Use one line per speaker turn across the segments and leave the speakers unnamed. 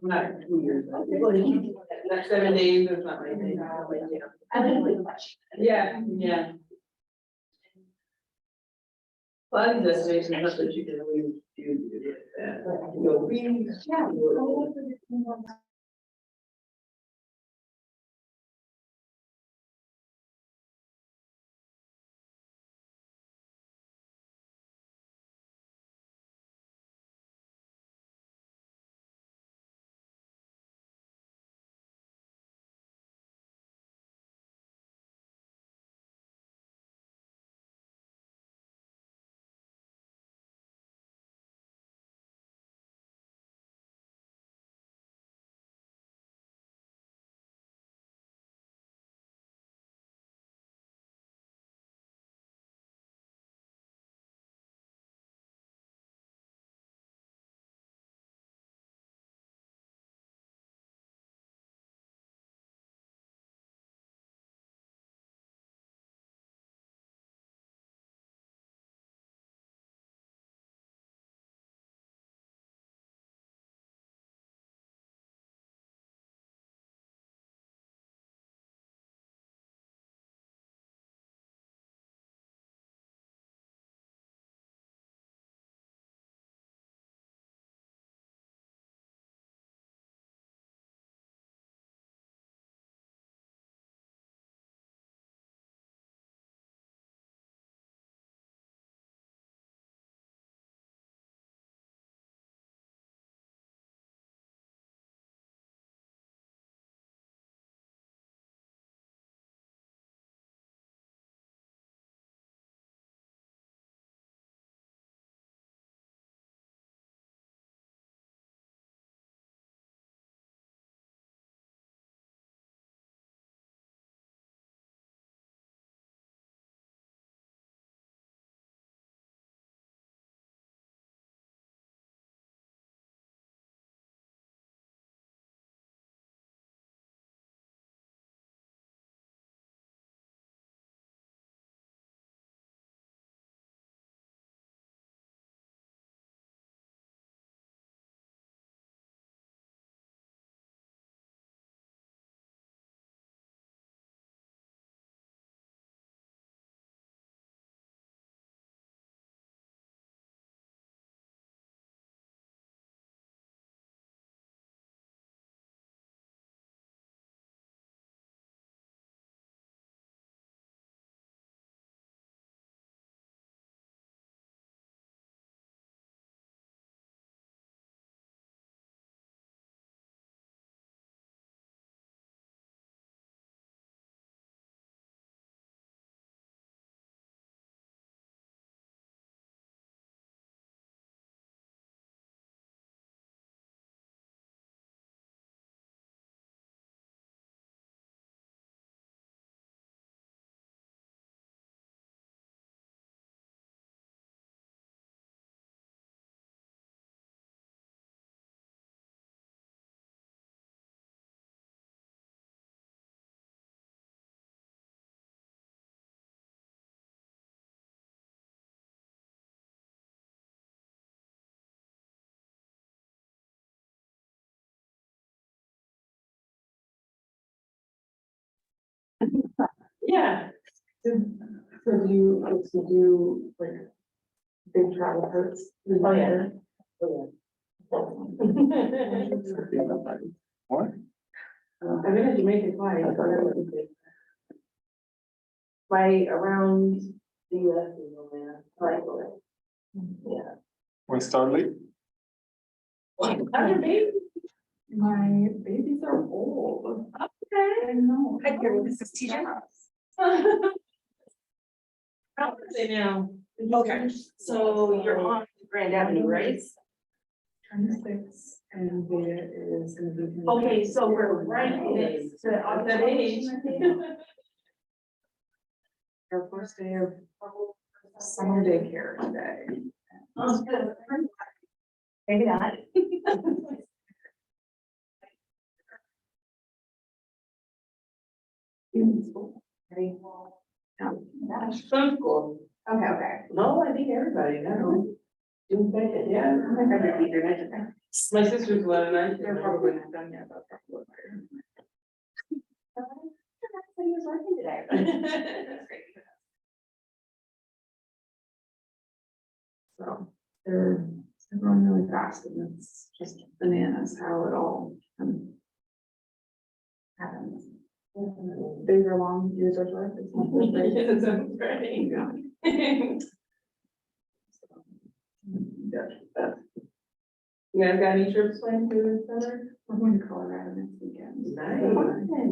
Not 2 years. That's 7 days or something. Yeah, yeah. Well, these estimations, not that you can always do that. You'll be. Yeah. So do you also do like big travel hurts? Oh, yeah.
What?
I've been to Jamaica twice. By around the US is only like, yeah.
When Starley?
How's your baby?
My babies are old.
Okay.
I know.
Hi, Carol, this is TJ. How old are they now? Okay, so you're on Grand Avenue, right?
26, and there is gonna be.
Okay, so we're right next to that age.
Our first day of summer daycare today.
Oh, good.
Maybe not.
Sounds cool.
Okay.
No, I think everybody, no. Didn't think it, yeah.
I think I did either, I didn't.
My sister's one and I.
They're probably not done yet, but probably later.
He was working today. That's great.
So they're growing really fast and it's just bananas how it all happens. Days are long, years are short. It's not just like-
Yes, that's right.
Yeah. Yeah.
You guys got any trips planned for this summer?
I'm going to Colorado next weekend.
Nice.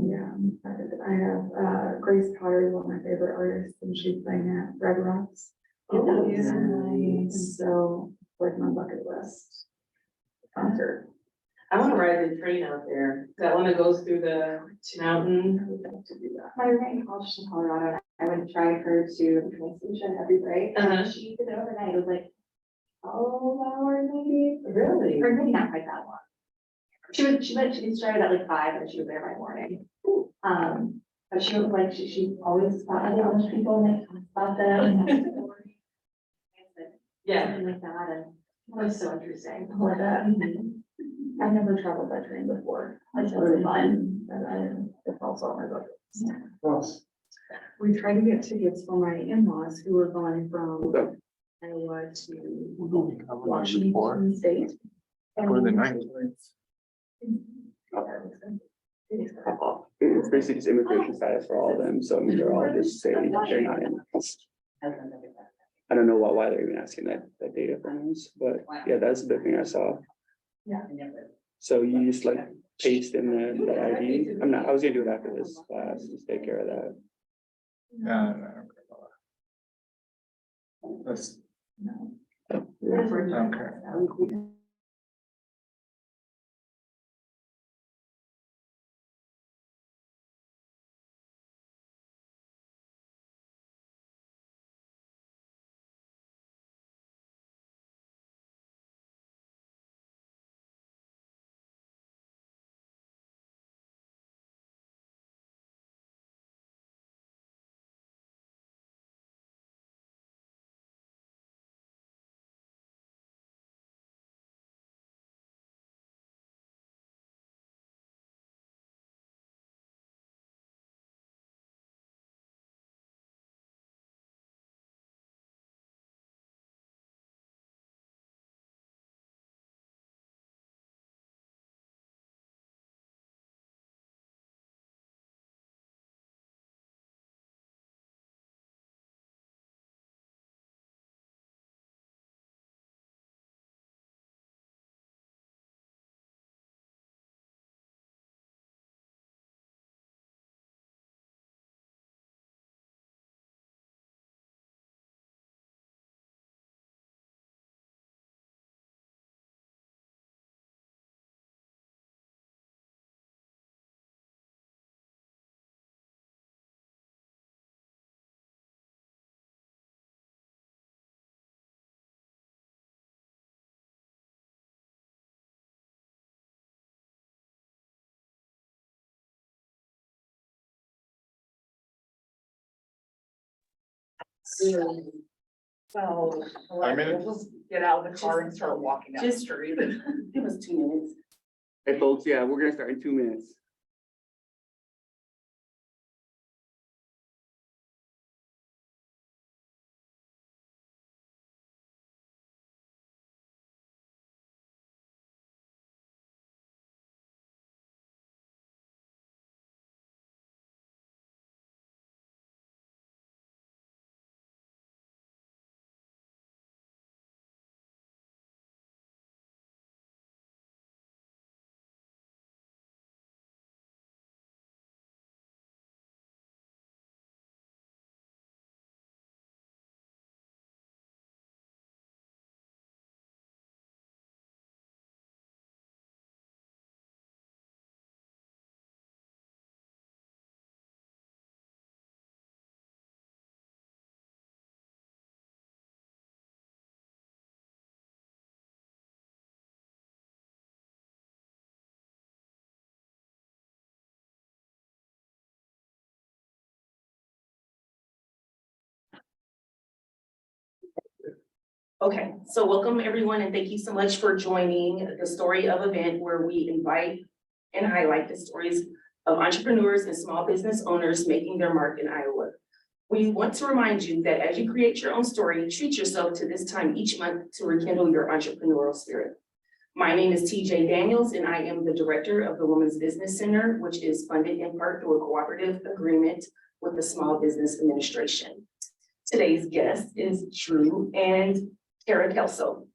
Yeah, I'm excited. I have Grace Potter, one of my favorite artists, and she's playing at Red Rocks.
Oh,
Yeah,
nice.
and so like my bucket list concert.
I wanna ride the train out there, that one that goes through the mountain.
I would love to do that.
My roommate in college in Colorado, I would drive her to the train station every break.
Uh-huh.
She did it overnight, it was like 12 hours maybe,
Really?
or maybe not quite that long. She started at like 5 and she was there by morning. But she was like, she always thought about those people and they talked about them. and
Yeah.
Something like that, and it was so interesting.
I love that. I've never traveled by train before.
It's really fun.
It's also on my bucket list. We tried to get tickets for my in-laws who were going from Iowa to Washington State.
For the ninth. It's basically just immigration status for all of them, so I mean, they're all just saying they're not in. I don't know why they're even asking that data from us, but yeah, that's the big thing I saw.
Yeah.
So you just like paste in the ID. I was gonna do it after this class, just take care of that.
No.
That's.
No.
Okay.
So.
5 minutes?
We'll just get out of the car and start walking down the
Just-
street.
It was 2 minutes.
Hey folks, yeah, we're gonna start in 2 minutes.
Okay, so welcome everyone and thank you so much for joining the Story of event where we invite and highlight the stories of entrepreneurs and small business owners making their mark in Iowa. We want to remind you that as you create your own story, treat yourself to this time each month to rekindle your entrepreneurial spirit. My name is TJ Daniels and I am the director of the Women's Business Center, which is funded in part through a cooperative agreement with the Small Business Administration. Today's guest is Drew and Kara Kelso.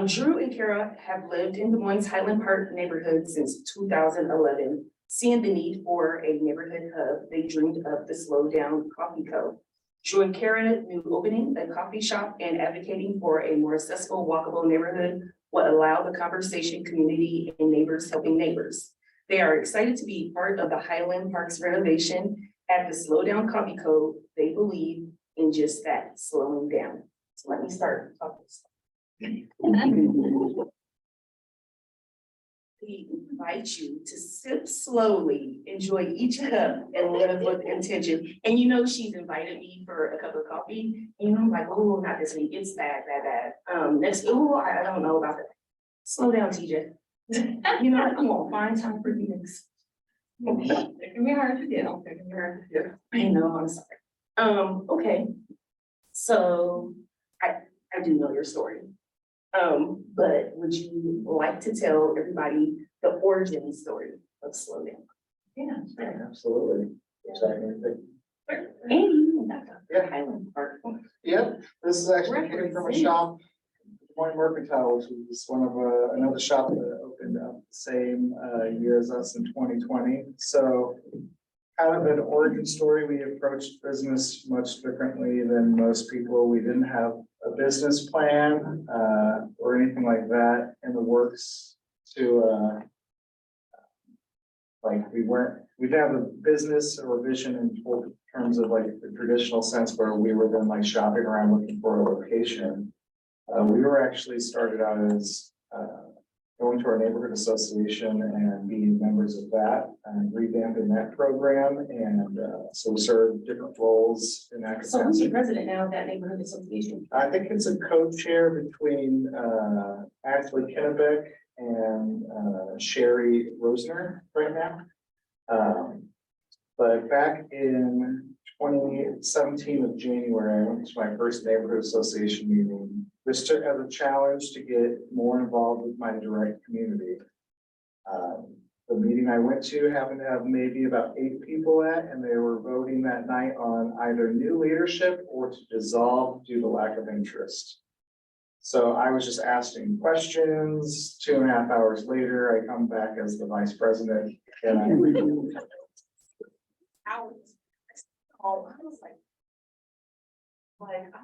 Drew and Kara have lived in Des Moines Highland Park neighborhood since 2011. Seeing the need for a neighborhood hub, they dreamed of the Slow Down Coffee Co. Drew and Kara knew opening a coffee shop and advocating for a more accessible, walkable neighborhood would allow the conversation, community, and neighbors helping neighbors. They are excited to be part of the Highland Park's renovation at the Slow Down Coffee Co. They believe in just that, slowing down. So let me start talking. We invite you to sip slowly, enjoy each cup, and live with intention. And you know, she's invited me for a cup of coffee, and I'm like, oh, not this week, it's bad. Next, oh, I don't know about that. Slow down, TJ. You know, I'm gonna find time for you next.
It can be hard to do. It can be hard to do.
I know, I'm sorry. Okay. So I do know your story. But would you like to tell everybody the origin story of Slow Down?
Yeah.
Absolutely.
And
Yeah.
Highland Park.
Yep, this is actually came from a shop, Des Moines Mercantile, which was one of another shop that opened up the same year as us in 2020. So kind of an origin story. We approached business much differently than most people. We didn't have a business plan or anything like that in the works to we didn't have a business or vision in terms of like the traditional sense where we were then like shopping around looking for a location. We were actually started out as going to our neighborhood association and being members of that and revamping that program. And so we served different roles in that.
So who's the president now of that neighborhood association?
I think it's a co-chair between Ashley Kennebeck and Sherry Rosner right now. But back in 2017 of January, I went to my first neighborhood association meeting. This took as a challenge to get more involved with my direct community. The meeting I went to happened to have maybe about 8 people at, and they were voting that night on either new leadership or to dissolve due to lack of interest. So I was just asking questions. 2.5 hours later, I come back as the vice president and I
I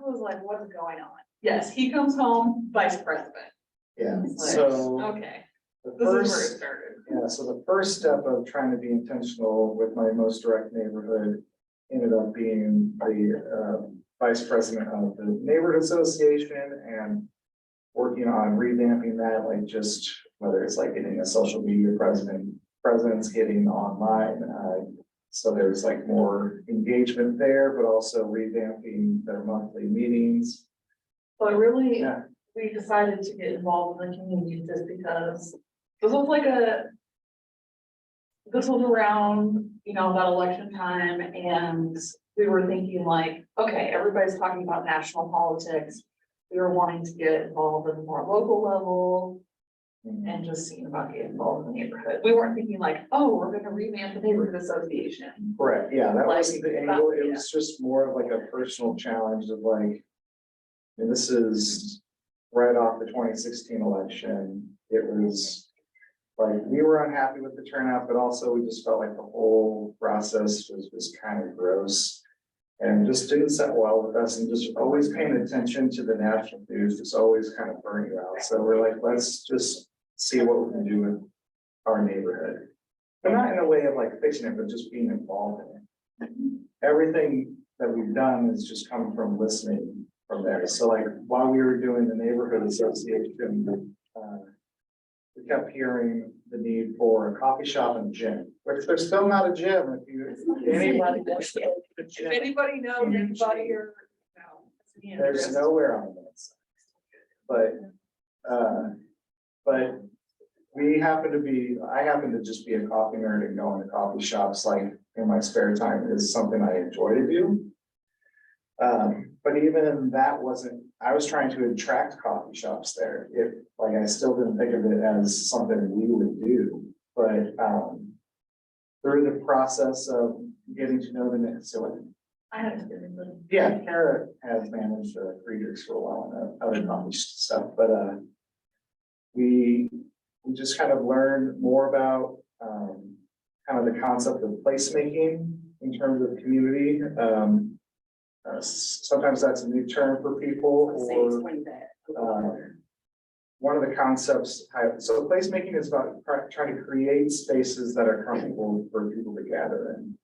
was like, what's going on? Yes, he comes home, vice president.
yeah,
Like,
so
okay,
the
this is where it
first,
started.
yeah, so the first step of trying to be intentional with my most direct neighborhood ended up being the vice president of the neighborhood association and working on revamping that, like just whether it's like getting a social media presence, getting online. So there's like more engagement there, but also revamping their monthly meetings.
But really,
Yeah.
we decided to get involved in the community just because this was around, that election time, and we were thinking like, okay, everybody's talking about national politics. We were wanting to get involved at a more local level and just seeing about getting involved in the neighborhood. We weren't thinking like, oh, we're gonna revamp the neighborhood association.
Correct, yeah, that
Like,
wasn't the angle. It was just more of like a personal challenge of like, and this is right off the 2016 election. It was like, we were unhappy with the turnout, but also we just felt like the whole process was kind of gross. And just didn't set well with us, and just always paying attention to the national news, just always kind of burning you out. So we're like, let's just see what we can do with our neighborhood. But not in a way of like fixing it, but just being involved in it. Everything that we've done has just come from listening from there. So like while we were doing the neighborhood association, we kept hearing the need for a coffee shop and gym, which there's still not a gym. If anybody wants to open a
If
gym,
anybody knows anybody or,
there's nowhere on that side. But we happen to be, I happen to just be a coffee nerd and going to coffee shops like in my spare time is something I enjoy to do. But even that wasn't, I was trying to attract coffee shops there. If, like, I still didn't think of it as something we would do, but, through the process of getting to know the, so,
I have to get into
yeah, Kara has managed Friedrichs for a while and other coffee stuff, but, we just kind of learned more about, kind of the concept of placemaking in terms of community. Sometimes that's a new term for people,
Say,
or
explain that.
one of the concepts, so placemaking is about trying to create spaces that are comfortable for people to gather in.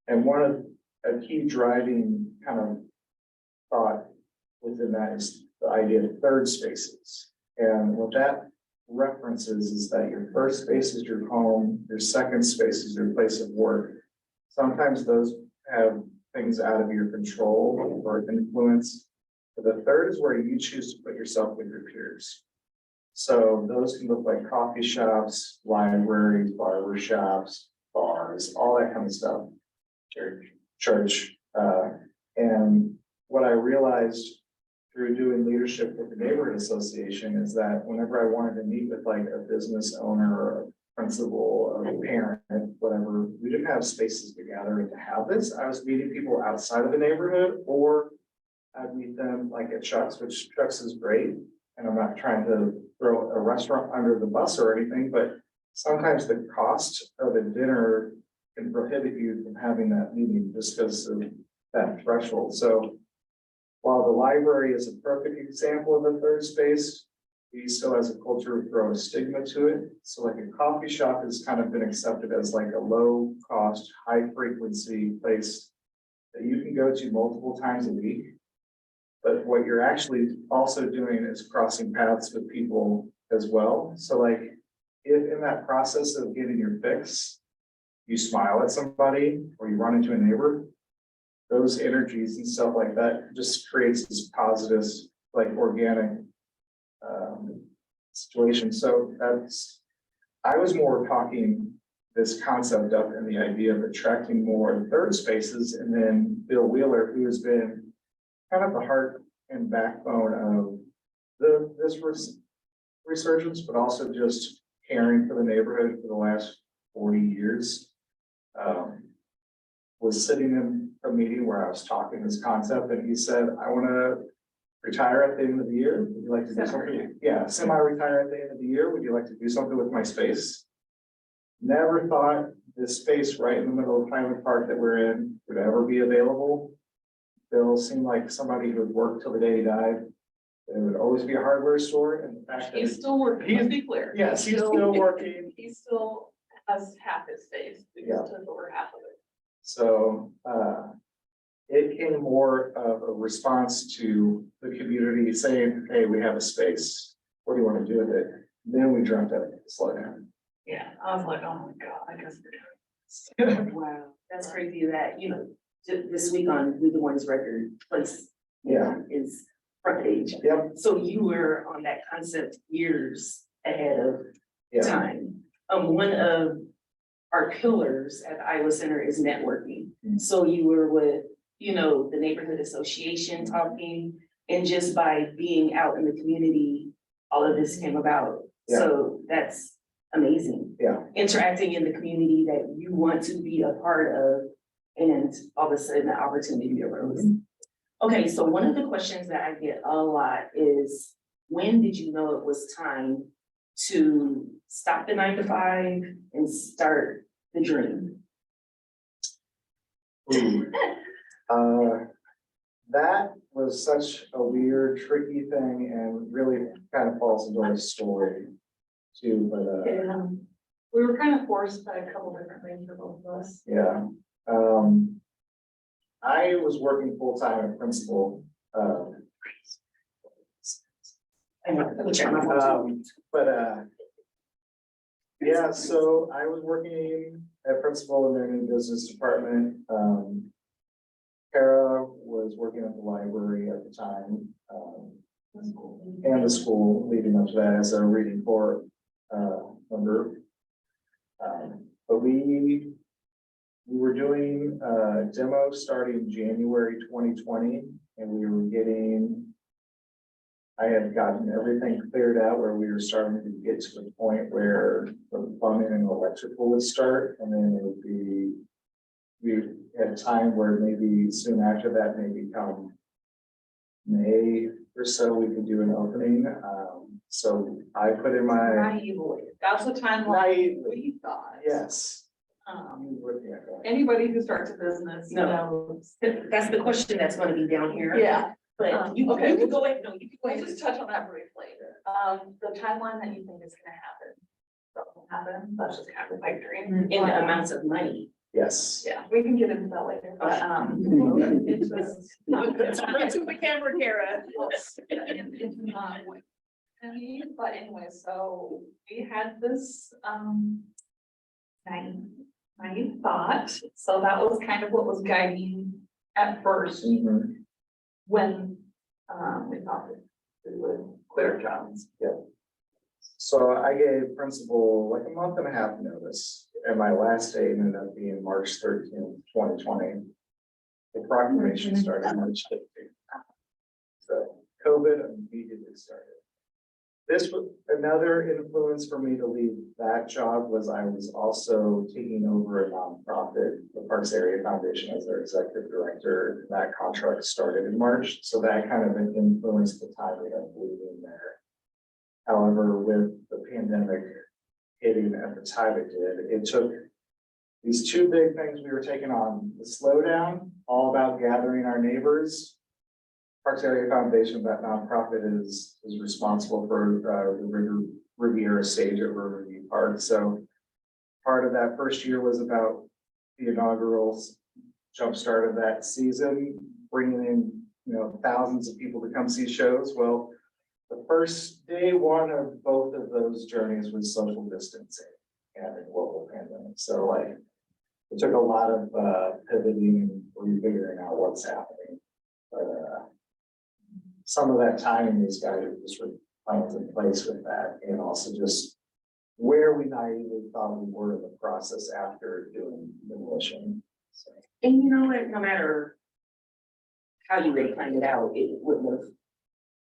And one of a key driving kind of thought within that is the idea of third spaces. And what that references is that your first space is your home, your second space is your place of work. Sometimes those have things out of your control or influence. But the third is where you choose to put yourself with your peers. So those can look like coffee shops, libraries, barber shops, bars, all that kind of stuff. Church. And what I realized through doing leadership with the neighborhood association is that whenever I wanted to meet with like a business owner or a principal or a parent, whatever, we didn't have spaces to gather and to have this. I was meeting people outside of the neighborhood, or I'd meet them like at Chuck's, which Chuck's is great. And I'm not trying to throw a restaurant under the bus or anything, but sometimes the cost of a dinner can prohibit you from having that meeting just because of that threshold. So while the library is a perfect example of a third space, we still as a culture throw a stigma to it. So like a coffee shop has kind of been accepted as like a low cost, high frequency place that you can go to multiple times a week. But what you're actually also doing is crossing paths with people as well. So like if in that process of getting your fix, you smile at somebody or you run into a neighbor, those energies and stuff like that just creates this positive, like organic situation. So I was more talking this concept up and the idea of attracting more third spaces, and then Bill Wheeler, who has been kind of the heart and backbone of this resurgence, but also just caring for the neighborhood for the last 40 years. Was sitting in a meeting where I was talking this concept, and he said, I want to retire at the end of the year. Would you like to do something? Yeah, semi-retire at the end of the year. Would you like to do something with my space? Never thought this space right in the middle of Highland Park that we're in would ever be available. Bill seemed like somebody who would work till the day he died. There would always be a hardware store, and the fact that
He's still working, let's be clear.
yes, he's still working.
He still has half his space,
Yeah.
because took over half of it.
So it came more of a response to the community saying, hey, we have a space. What do you want to do with it? Then we dreamt up slow down.
Yeah, I was like, oh my God, I guess we're doing this.
Wow, that's crazy that, this week on We the Ones record place.
Yeah.
Is front page.
Yep.
So you were on that concept years ahead of
Yeah.
time. One of our pillars at the Iowa Center is networking.
Mhm.
So you were with, the neighborhood association talking, and just by being out in the community, all of this came about.
Yeah.
So that's amazing.
Yeah.
Interacting in the community that you want to be a part of, and all of a sudden the opportunity arose. Okay, so one of the questions that I get a lot is, when did you know it was time to stop the 9 to 5 and start the dream?
Ooh. That was such a weird, tricky thing, and really kind of falls into our story too, but
Yeah. We were kind of forced by a couple different things for both of us.
yeah. I was working full-time at principal.
I know, let me check my phone.
Yeah, so I was working at principal in their new business department. Kara was working at the library at the time. and the school leading up to that as a reading for, member. But we were doing a demo starting January 2020, and we were getting, I had gotten everything cleared out where we were starting to get to the point where the plumbing and electrical would start, and then it would be, we had a time where maybe soon after that, maybe come May or so, we could do an opening. So I put in my,
Naively, that's the timeline we thought.
yes.
Um, anybody who starts a business, you know.
That's the question that's gonna be down here.
Yeah,
But you
okay.
can go ahead, no, you can go
we'll
ahead.
just touch on that briefly. The timeline that you think is gonna happen. That will happen, that's just kind of a pipe dream.
In the amounts of money.
Yes.
Yeah, we can get into that later, but, it's just.
To the camera, Kara.
It's not what I mean, but anyway, so we had this, naive thought, so that was kind of what was guiding at first
Mhm.
when, we thought that we would quit our jobs.
So I gave principal like a month and a half notice, and my last day ended up being March 13th, 2020. The proclamation started March 15th. So COVID immediately started. This was another influence for me to leave that job was I was also taking over a nonprofit, the Parks Area Foundation, as their executive director. That contract started in March, so that kind of influenced the timing of leaving there. However, with the pandemic hitting at the time it did, it took these two big things we were taking on: the slowdown, all about gathering our neighbors. Parks Area Foundation, that nonprofit is responsible for the Riviera stage at Riverview Park. So part of that first year was about the inaugural jumpstart of that season, bringing in, you know, thousands of people to come see shows. Well, the first day one of both of those journeys was social distancing and a global pandemic. So like, it took a lot of pivoting and refiguring out what's happening. But some of that time, these guys are just plans in place with that, and also just where we naively thought we were in the process after doing demolition. So,
And you know what, no matter how you would have planned it out, it wouldn't have.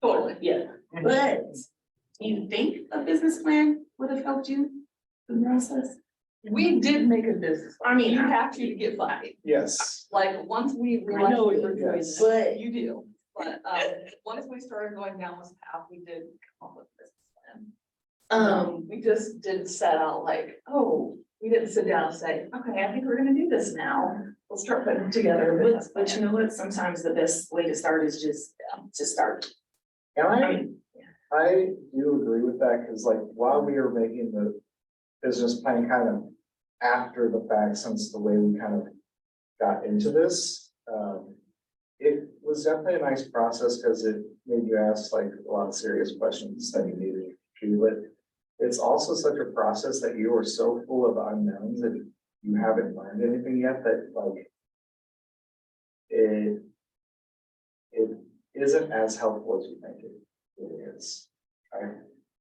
Totally.
Yeah, but do you think a business plan would have helped you through the process?
We did make a business.
I mean,
You have to get by.
yes,
Like, once we
I know
realized we
it
were doing
is,
this,
but-
you do. But, once we started going down this path, we did come up with a business plan. We just didn't set out like, oh, we didn't sit down and say, okay, I think we're gonna do this now. Let's start putting together a business
But you
plan.
know what, sometimes the best way to start is just to start.
and
I mean,
I do agree with that, because like, while we were making the business plan kind of after the fact, since the way we kind of got into this, it was definitely a nice process, because it made you ask like a lot of serious questions that you needed to, but it's also such a process that you are so full of unknowns that you haven't learned anything yet, that like it isn't as helpful as you think it is.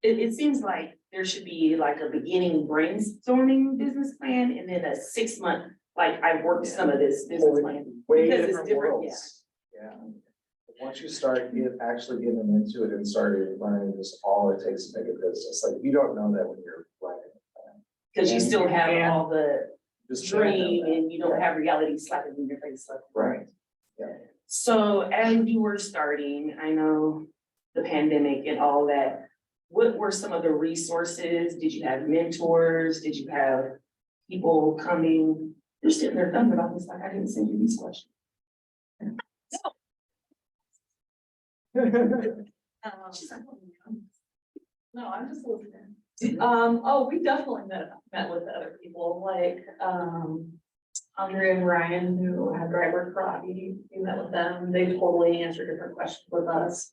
it seems like there should be like a beginning brainstorming business plan and then a 6 month, like I worked some of this business plan.
Way
Because it's
different
different,
worlds. Yeah. Once you start actually getting into it and started learning just all it takes to make a business, like you don't know that when you're writing a plan.
Cause you still have all the
Just don't know
dream
that.
and you don't have reality slapping in your face. Like,
Right. Yeah.
So as you were starting, I know the pandemic and all that, what were some of the resources? Did you have mentors? Did you have people coming? They're sitting there thinking about this, like I didn't send you these questions. She's like,
No, I'm just listening. Oh, we definitely met with other people, like, Andrea and Ryan, who had driver karate, we met with them, they totally answered different questions with us.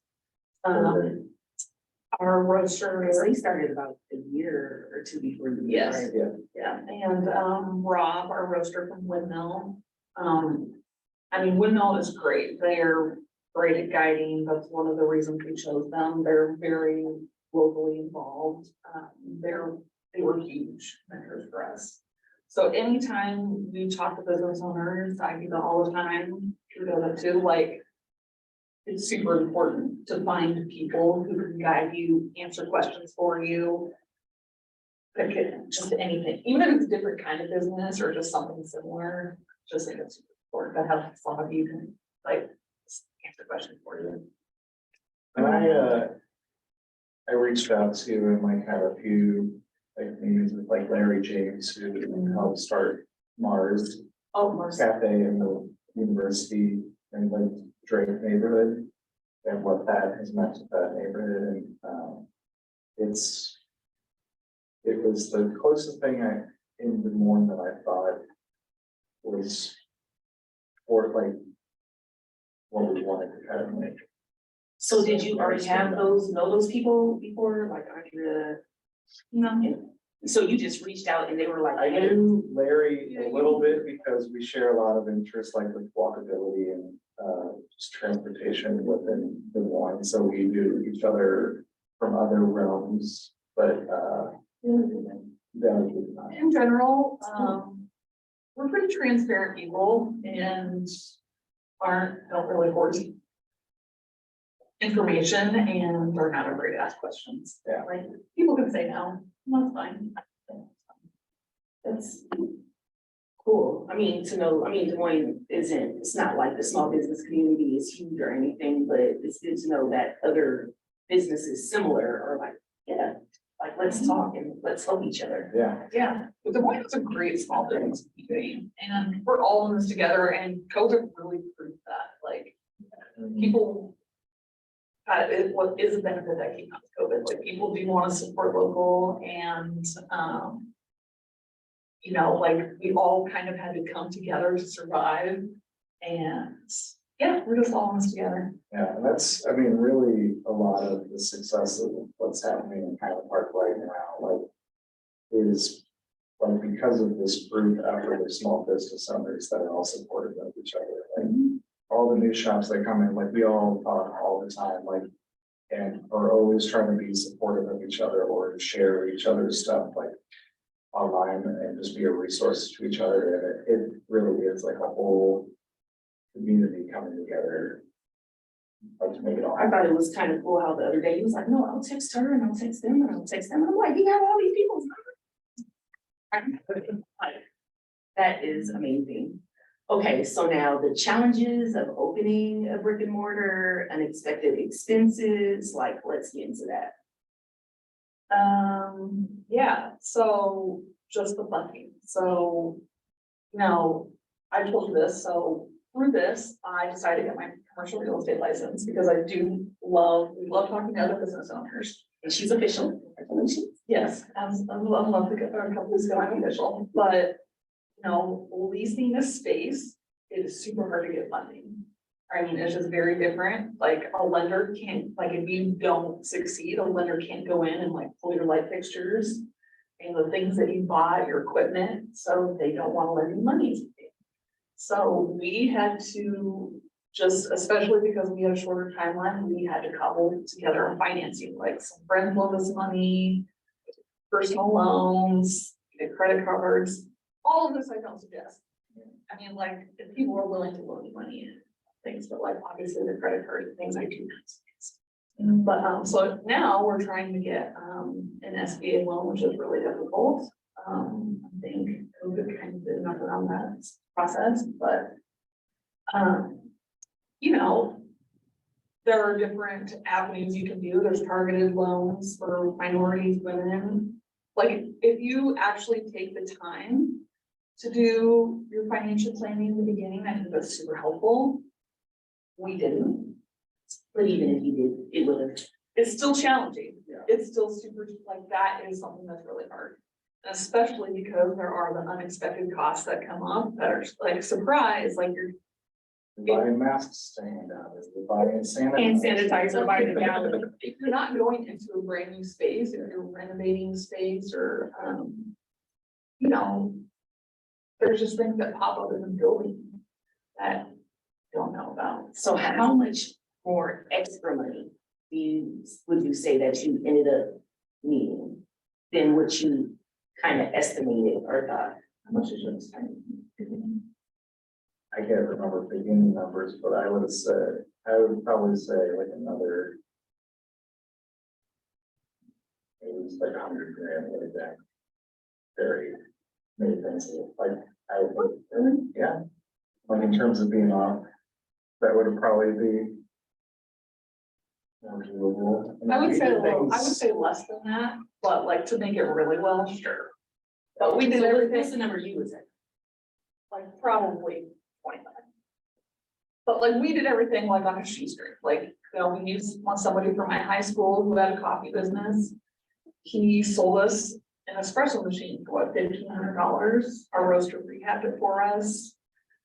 Our roaster,
they started about a year or two before you.
Yes.
right?
Yeah.
yeah, and, Rob, our roaster from Windmill. I mean, Windmill is great, they're great at guiding. That's one of the reasons we chose them. They're very locally involved. They were huge mentors for us. So anytime we talk to business owners, I do that all the time, through them too, like, it's super important to find people who can guide you, answer questions for you. Like just anything, even if it's a different kind of business or just something similar, just think it's super important to have someone you can like answer questions for you.
And I reached out to and like had a few like meetings with like Larry James, who helped start Mars
Oh, Marcy.
Cafe in the university and like Drake neighborhood. And what that has meant to that neighborhood, and it was the closest thing in Des Moines that I thought was for like what we wanted to kind of make.
So did you already know those people before, like Andrea?
No.
So you just reached out and they were like,
I
hey,
knew Larry a little bit because we share a lot of interests like with walkability and just transportation within Des Moines. So we knew each other from other realms, but that was really nice.
In general, we're pretty transparent people and don't really hoard information and are not afraid to ask questions.
Yeah.
Like, people can say no, that's fine.
that's cool. I mean, Des Moines it's not like the small business community is huge or anything, but it's good to know that other businesses similar are like, yeah, like, let's talk and let's help each other.
Yeah.
Yeah, but Des Moines is a great small business community and we're all in this together and COVID really proved that, like, people. What is a benefit that came out of COVID, like people do want to support local and, you know, like we all kind of had to come together to survive and yeah, we're just all in this together.
Yeah, and that's, I mean, really a lot of the success of what's happening in Highland Park right now, like, is like because of this group after the small business owners that are all supportive of each other. Like all the new shops that come in, like we all talk all the time, like, and are always trying to be supportive of each other or to share each other's stuff, like online and just be a resource to each other. And it really is like a whole community coming together. Like to make it all.
I thought it was kind of cool how the other day he was like, no, I'll text her and I'll text them and I'll text them. And I'm like, you have all these people's numbers. That is amazing. Okay, so now the challenges of opening a brick and mortar, unexpected expenses, like, let's get into that.
Yeah, so just the funding. So, you know, I told you this, so through this, I decided to get my commercial real estate license because we love talking to other business owners.
And she's official.
Yes, I love to get our company's going official, but you know, leasing a space is super hard to get funding. I mean, it's just very different. Like a lender can't, like if you don't succeed, a lender can't go in and like pull your light fixtures and the things that you bought, your equipment, so they don't want to lend you money. So we had to just, especially because we had a shorter timeline, we had to cobble together financing, like some friends loaned us money, personal loans, get credit cards, all of this I don't suggest. I mean, like, if people are willing to loan you money and things, but like, obviously the credit card and things I do not suggest. But, so now we're trying to get, an SBA loan, which is really difficult. I think COVID kind of did enough around that process, but, you know, there are different avenues you can do. There's targeted loans for minorities, women. Like, if you actually take the time to do your financial planning in the beginning, I think that's super helpful. We didn't.
But even if you did, it would have.
It's still challenging.
Yeah.
It's still super, like, that is something that's really hard. Especially because there are the unexpected costs that come up that are like surprise, like you're
Buying masks, staying down, is the buying sanitizer.
Hand sanitizer by the gallon.
if you're not going into a brand new space, if you're renovating space or, you know, there's just things that pop up in the building that you don't know about.
So how much more extra money would you say that you ended up needing than what you kind of estimated or thought? How much is your spending?
I can't remember beginning numbers, but I would probably say like another. It was like 100 grand, like that. Very many things, like, I would, yeah. Like in terms of being off, that would probably be. More doable.
I would say,
Things-
I would say less than that, but like to make it really well, sure. But we did
So what's
everything,
the number you would say?
like probably 25. But like we did everything like on a shoestring, like, you know, we used somebody from my high school who had a coffee business. He sold us an espresso machine for what, $1,500, our roaster rehabbed it for us.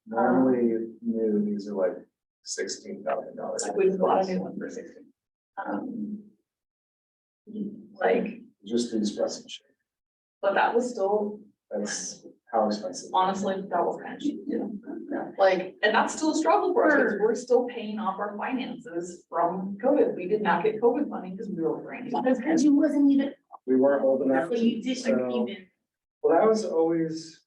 Normally, new, these are like $16,000.
Like we bought a new one for 60. Like,
Just the espresso machine,
but that was still,
that's how expensive.
honestly, that was kind of cheap, you know? Like, and that's still a struggle for us, because we're still paying off our finances from COVID. We did not get COVID money because we were brand new.
That's because you wasn't even,
We weren't old enough.
so you didn't
so-
even.
Well, that was always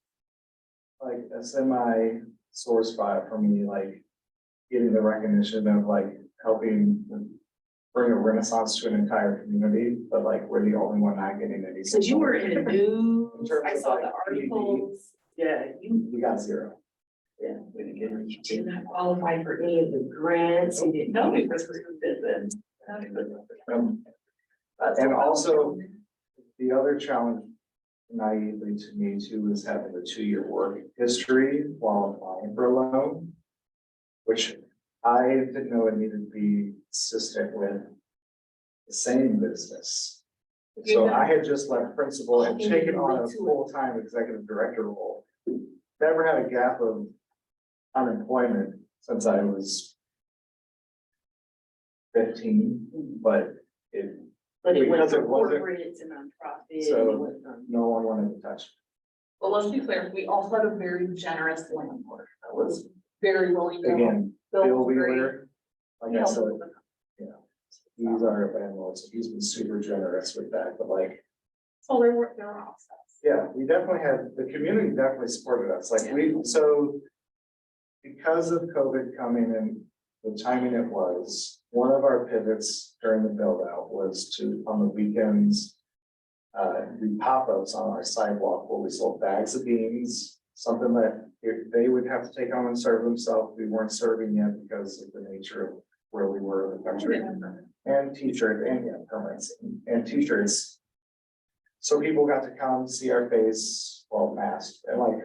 like a semi sore spot for me, like getting the recognition of like helping bring a renaissance to an entire community, but like we're the only one not getting any.
So you were in the news,
In terms
I
of,
saw
like,
the articles, yeah, you,
We got zero.
yeah, we didn't get, you did not qualify for any of the grants, you didn't know me for specific business.
And also, the other challenge naively to me too is having the 2-year work history while applying for a loan. Which I didn't know it needed to be consistent with the same business. So I had just left principal and taken on a full-time executive director role. Never had a gap of unemployment since I was 15, but it,
But it went
Because it
from
wasn't-
corporate to nonprofit,
So-
and it went from.
no one wanted to touch.
But let's be clear, we also had a very generous landlord that was very willing to.
Again,
build
Bill
great-
Wheeler, like I
help
said,
with the-
he's our landlord, so he's been super generous with that, but like,
So there were offsets.
yeah, we definitely had, the community definitely supported us, like so. Because of COVID coming and the timing it was, one of our pivots during the build out was to, on the weekends. Do pop-ups on our sidewalk where we sold bags of beans, something that they would have to take home and serve themselves. We weren't serving yet because of the nature of where we were in the country. And t-shirts and permits and t-shirts. So people got to come see our face, well, masked, and like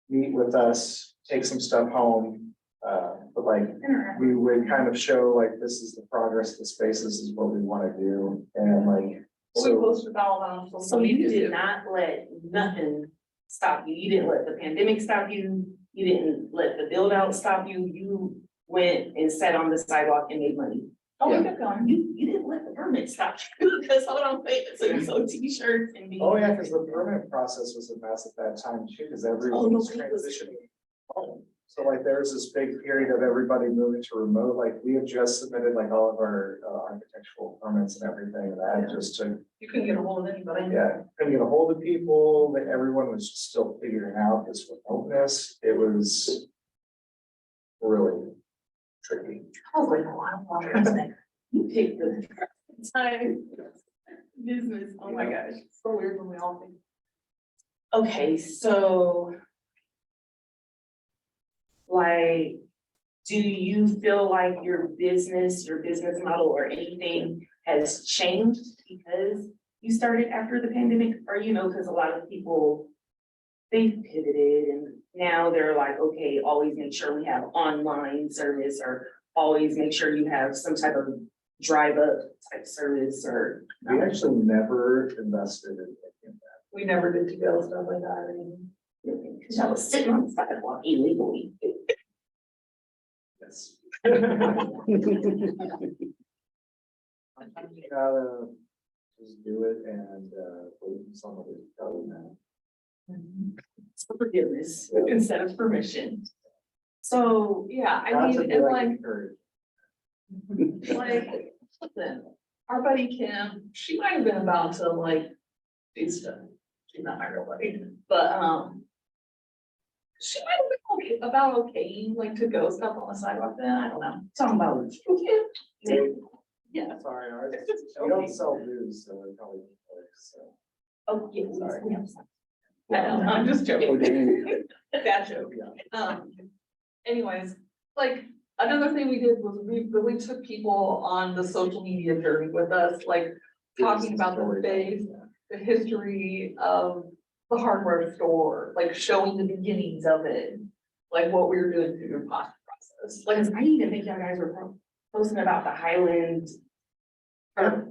meet with us, take some stuff home. But like, we would kind of show like, this is the progress of the space, this is what we want to do, and like,
We
so.
posted all on social
So you
media
did
too.
not let nothing stop you, you didn't let the pandemic stop you, you didn't let the build out stop you, you went and sat on the sidewalk and made money.
Oh, we
Yeah.
kept going.
You didn't let the permit stop you, because hold on, wait, so you sold t-shirts and.
Oh, yeah, because the permit process was a mess at that time too, because everyone
no,
was
it was-
transitioning. So like, there was this big period of everybody moving to remote, like, we had just submitted like all of our architectural permits and everything, and that just took,
You couldn't get a hold of anybody.
yeah, couldn't get a hold of people, that everyone was just still figuring out this remoteness, it was really tricky.
I was like, oh, I don't want to.
You picked the time business, oh my gosh.
So weird when we all think.
Okay, so. Like, do you feel like your business model or anything has changed because you started after the pandemic? Or, you know, because a lot of people, they pivoted and now they're like, okay, always make sure we have online service, or always make sure you have some type of drive up type service, or.
We actually never invested in that.
We never did to go stuff like that. I mean,
Because I was sitting on the sidewalk illegally.
Yes. Gotta just do it and wait for somebody to tell you that.
For forgiveness instead of permission. So,
yeah, I
Not to
mean,
be
and
like
like,
encouraged.
Like, listen, our buddy Kim, she might have been about to like, she's not my real buddy, but, she might have been okay, about okay, like to go stuff on the sidewalk then, I don't know.
Talking about.
Yeah.
Sorry, ours, we don't sell booze, so we probably, so.
Oh, yeah,
Sorry.
sorry.
I know, I'm just
Oh,
joking.
dang.
Bad joke. Anyways, like, another thing we did was we really took people on the social media journey with us, like talking about the base, the history of the hardware store, like showing the beginnings of it, like what we were doing through the process. Like,
Because I even think y'all guys were posting about the Highland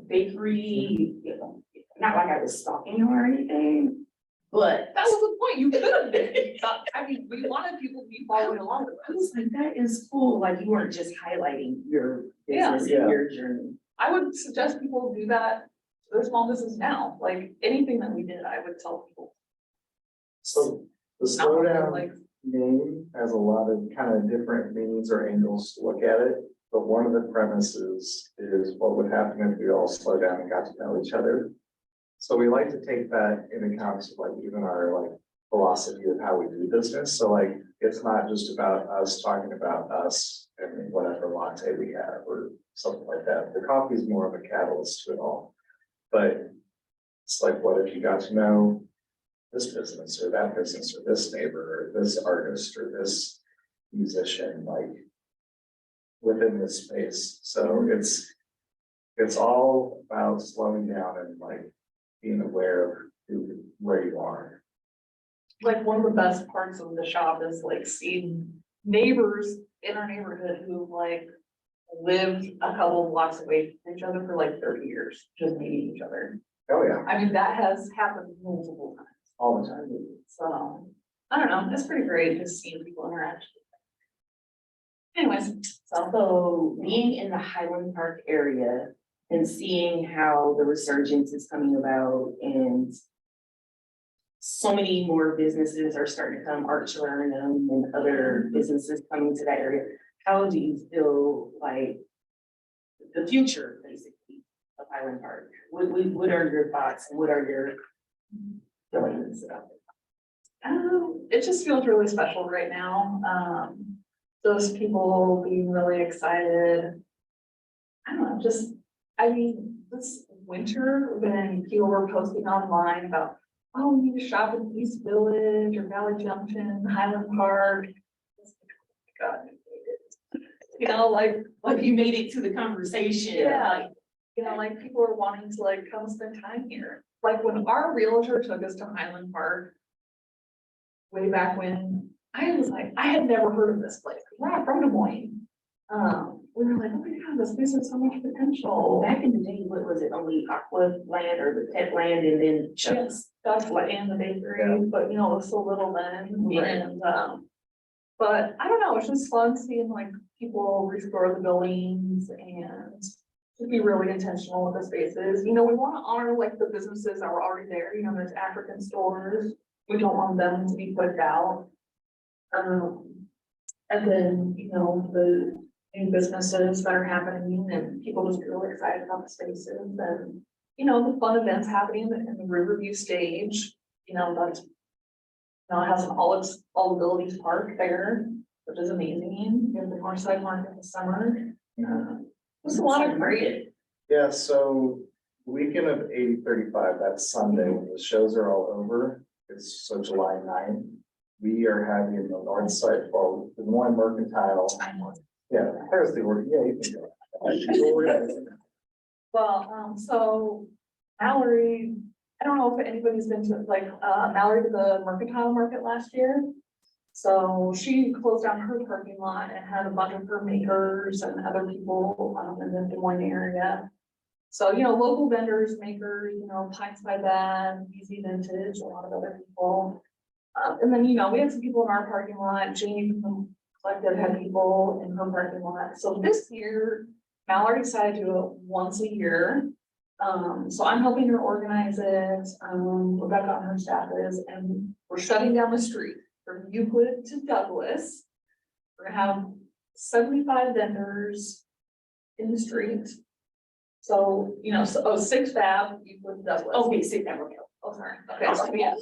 bakery, you know, not like I was stalking you or anything, but
that was the point, you could have been. I mean, we wanted people to be following along with
I
us.
was like, that is cool, like you weren't just highlighting your
Yeah.
business
Yeah.
and your journey.
I would suggest people do that to their small business now, like anything that we did, I would tell people.
So the
Not
slowdown
like,
name has a lot of kind of different meanings or angles to look at it. But one of the premises is what would happen if we all slow down and got to know each other. So we like to take that into account, so like even our like philosophy of how we do business. So like, it's not just about us talking about us and whatever latte we have or something like that. The coffee is more of a catalyst to it all. But it's like, what if you got to know this business or that business or this neighbor or this artist or this musician, like within this space. So it's all about slowing down and like being aware of where you are.
like one of the best parts of the shop is like seeing neighbors in our neighborhood who like lived a couple of blocks away from each other for like 30 years, just meeting each other.
Oh, yeah,
I mean, that has happened multiple times.
all the time.
So, I don't know, it's pretty great just seeing people interact. Anyways, so
So being in the Highland Park area and seeing how the resurgence is coming about and so many more businesses are starting to come, Art Journal and other businesses coming to that area. How do you feel like the future, basically, of Highland Park? What are your thoughts and what are your feelings about it?
it just feels really special right now. Those people being really excited. I don't know, just, I mean, this winter, when people were posting online about, oh, we need to shop in East Village or Valley Junction, Highland Park. It's like, oh my God, you know,
Like you made it to the conversation.
yeah, you know, like people are wanting to like come spend time here. Like when our realtor took us to Highland Park way back when, I was like, I had never heard of this place. We're not from Des Moines. We were like, oh my God, this place has so much potential.
Back in the day, what was it, only Aqua Land or the Pet Land and then Chuck's?
That's what, and the bakery, but you know, it was so little then,
Right.
and, but I don't know, it's just fun seeing like people restore the buildings and to be really intentional with the spaces. You know, we want to honor like the businesses that were already there, you know, there's African stores. We don't want them to be pushed out. And then, you know, the new businesses that are happening and people just really excited about the spaces and, you know, the fun events happening in the Riverview stage, you know, that's, you know, it has all abilities park there, which is amazing. We have the Northside Market in the summer. There's a lot of great.
Yeah, so weekend of 80-35, that's Sunday, when the shows are all over, it's so July 9th. We are having the north side, well, the one mercantile. Yeah, there's the order, yeah, you can go.
Well, so Mallory, I don't know if anybody's been to like, Mallory did the mercantile market last year. So she closed down her parking lot and had a bunch of her makers and other people, in the Des Moines area. So, you know, local vendors, makers, you know, Pints by Ben, Easy Vintage, a lot of other people. And then, you know, we had some people in our parking lot, Janie from Collective had people in her parking lot. So this year, Mallory decided to do it once a year. So I'm helping her organize it. Rebecca on her staff is, and we're shutting down the street from Euclid to Douglas. We're gonna have 75 vendors in the street. So, you know, so, 6th Ave, you would Douglas.
Okay, sit down, okay.
Oh, sorry. Okay, so yeah.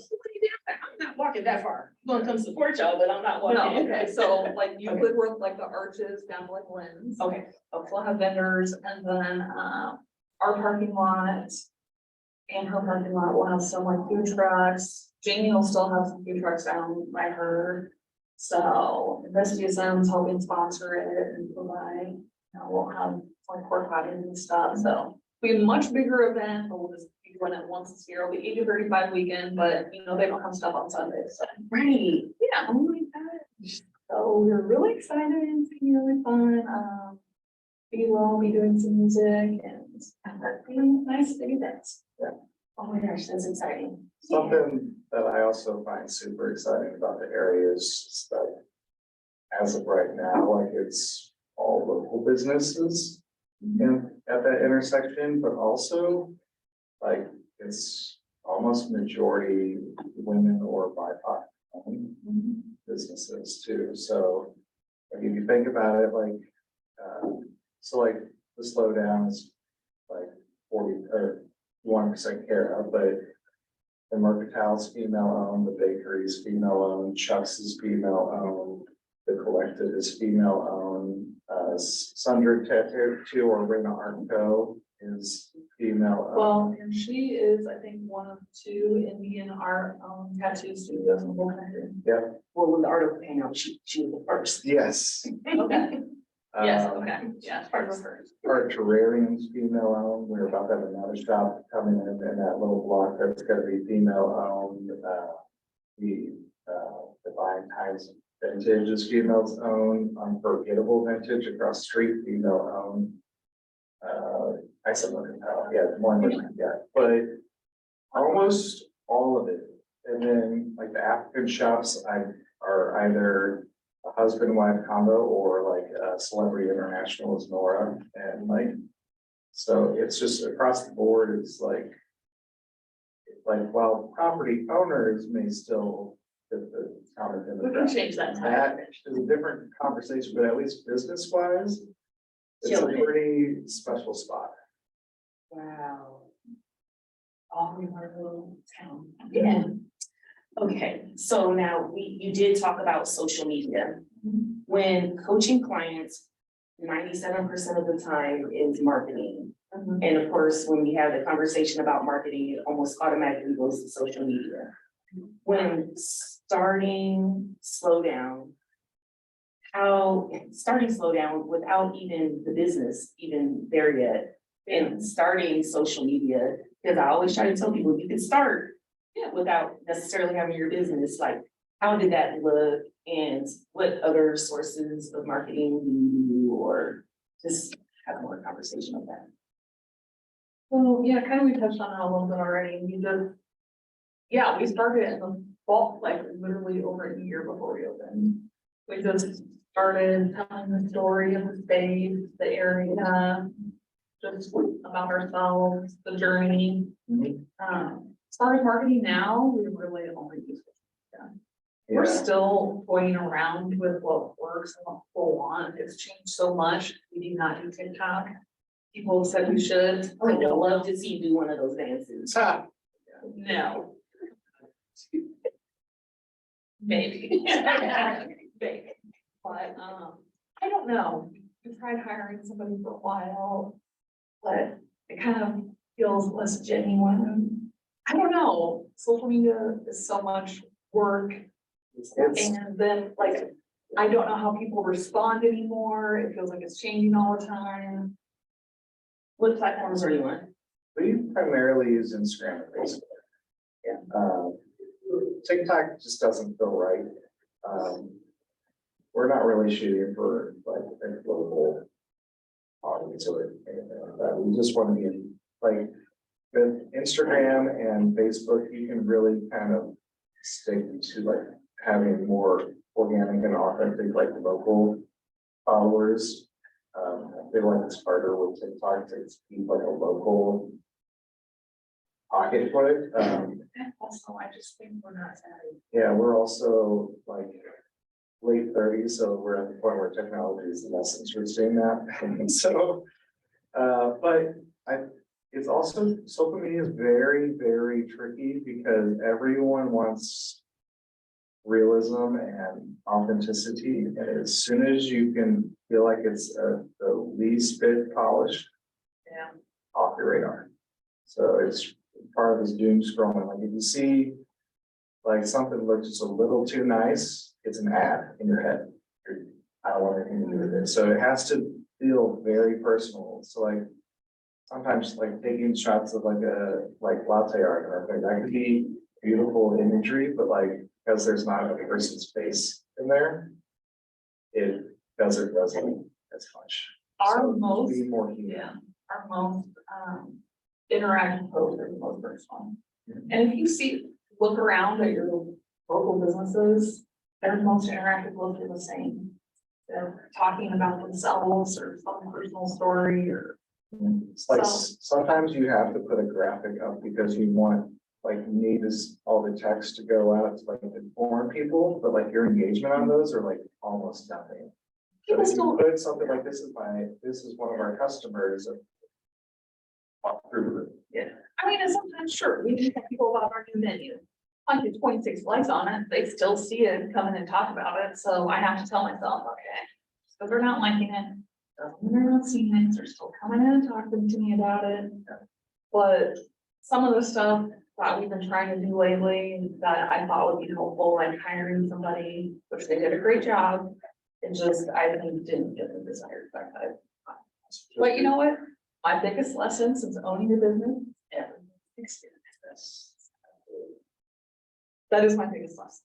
I'm not walking that far. I'm gonna come support y'all, but I'm not
No,
walking.
okay, so like you
Okay.
would work like the arches down to like Lynn's.
Okay,
We'll have vendors and then, our parking lot. And her parking lot will have some like food trucks. Jamie will still have some food trucks down by her. So Investigation's helping sponsor it and provide, you know, we'll have like porta potties and stuff, so. Be a much bigger event, but we'll just be doing it once this year. It'll be 8 to 35 weekend, but you know, they don't have stuff on Sundays, so.
right.
Yeah, oh my gosh. So we're really excited, it's gonna be really fun. We will be doing some music and being nice big events.
Oh my gosh, that's exciting.
Something that I also find super exciting about the area is that as of right now, like it's all local businesses at that intersection, but also like it's almost majority women or BIPOC owned businesses too. So like if you think about it, like, so like the slowdown is like 40 or 1% care of, but the Mercantile's female owned, the bakery's female owned, Chuck's is female owned, the collective is female owned, Sundry Tattoo or Rena Art Co is female owned.
Well, and she is, I think, one of 2 Indian art tattoo studios in the whole country.
Well, with the art of paint, she was the first.
Yes.
Okay, yes,
Um,
okay, yeah, part of her.
Our terrarium's female owned, we're about to have another shop coming in that little block that's gonna be female owned. Divine Times Vintage is females owned, Unforgettable Vintage across the street, female owned. I said Mercantile, yeah, one, yeah, but almost all of it. And then like the African shops, are either a husband-wife combo or like a Celebrity International is Nora, and like, so it's just across the board, it's like while property owners may still fit the common
We can
demographic,
change that.
that is a different conversation, but at least business-wise, it's a
Killing it.
pretty special spot.
Wow.
All in our little town.
Yeah. Okay, so now you did talk about social media. When coaching clients, 97% of the time is marketing. And of course, when we have the conversation about marketing, it almost automatically goes to social media. When starting slow down without even the business even there yet, and starting social media, because I always try to tell people you can start without necessarily having your business, like, how did that look? And what other sources of marketing do you do, or just have more conversation of that?
Well, yeah, kind of we touched on it a little bit already. We started in the fall, like literally over a year before we opened. We just started telling the story of the space, the area, just about ourselves, the journey. As far as marketing now, we really only use it. We're still toying around with what works and what people want. It's changed so much. We do not do TikTok. People said we should.
I would love to see you do one of those dances.
No. Maybe. Maybe. But, I don't know. We tried hiring somebody for a while, but it kind of feels less genuine. I don't know. Social media is so much work. And then like, I don't know how people respond anymore. It feels like it's changing all the time.
What platforms are you on?
We primarily use Instagram and Facebook. TikTok just doesn't feel right. We're not really shooting for like a global audience or anything like that. We just want to be like with Instagram and Facebook, you can really kind of stick to like having more organic and authentic, like local followers. I feel like it's harder with TikTok to keep like a local pocket for it.
Also, I just think we're not savvy.
Yeah, we're also like late 30s, so we're at the point where technology is less interesting now. And so But it's also, social media is very, very tricky because everyone wants realism and authenticity. And as soon as you can feel like it's the least bit polished,
Yeah.
off your radar. So it's part of this doom scrolling. Like if you see like something looks just a little too nice, it's an ad in your head. I don't want anything to do with it. So it has to feel very personal. So like sometimes like taking shots of like a latte art or something, that could be beautiful imagery, but like because there's not a person's face in there, it doesn't resonate as much.
Our
So
most,
be more human.
yeah, our most, interactive post is the most personal. And if you see, look around at your local businesses, their most interactive posts are the same. They're talking about themselves or some personal story or.
It's like
So-
sometimes you have to put a graphic up because you want, like, you need this, all the text to go out to like inform people, but like your engagement on those are like almost nothing. But
People
if you
still,
put something like this is one of our customers. Walk through it.
I mean, and sometimes, sure, we do tell people about our new menu. Like the 26 likes on it, they still see it, come in and talk about it, so I have to tell myself, okay. So they're not liking it, doesn't mean they're not seeing it, they're still coming in and talking to me about it. But some of the stuff that we've been trying to do lately that I thought would be helpful, like hiring somebody, which they did a great job. It just, I think, didn't get the desired effect. But you know what? My biggest lesson since owning a business, everyone experience. That is my biggest lesson.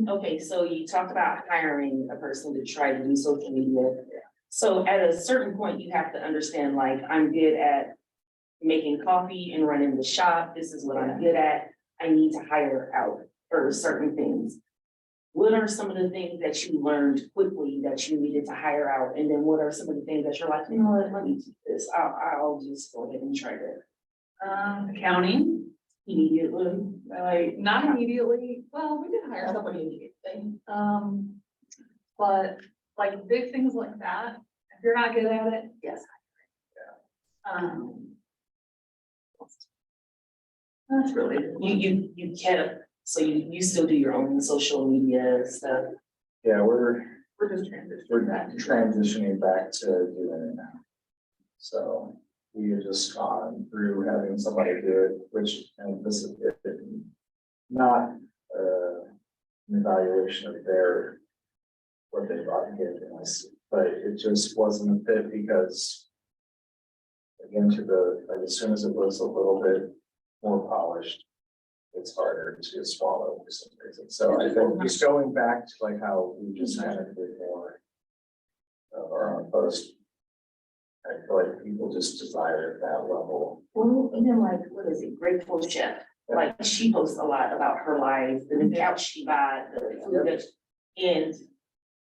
Okay, so you talked about hiring a person to try to do social media. So at a certain point, you have to understand, like, I'm good at making coffee and running the shop. This is what I'm good at. I need to hire out for certain things. What are some of the things that you learned quickly that you needed to hire out? And then what are some of the things that you're like, you know what, let me do this. I'll just go ahead and try to
Accounting,
immediately, like,
not immediately, well, we did hire somebody immediately. But like big things like that, if you're not good at it, yes. That's really, it.
you kept, so you still do your own social media stuff.
Yeah, we're
we're just transitioning back.
transitioning back to doing it now. So we have just gone through having somebody do it, which, and this is not an evaluation of their, what they brought and gave to us, but it just wasn't a fit because again, like, as soon as it was a little bit more polished, it's harder to swallow for some reason. So I think just going back to like how we just kind of did more of our own post. I feel like people just desire at that level.
Well, and then like, what is it, Grateful Chef, like she posts a lot about her life, the couch she bought, the food that, and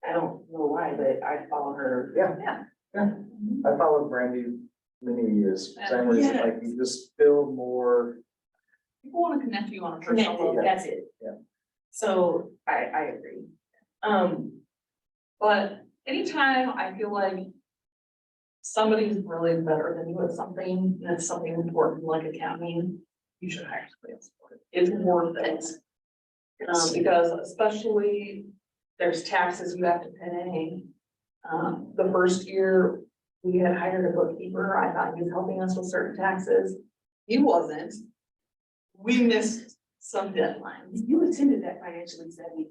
I don't know why, but I follow her.
Yeah. I followed Brandy many years, same reason,
Yeah.
like you just feel more.
People want to connect you on a personal
Connected,
level.
that's it.
Yeah.
So I agree.
But anytime I feel like somebody's really better than you at something, and it's something important like accounting, you should hire somebody else for it. It's worth it. Because especially there's taxes you have to pay. The first year we had hired a bookkeeper, I thought he was helping us with certain taxes. He wasn't. We missed some deadlines.
You attended that financially savvy.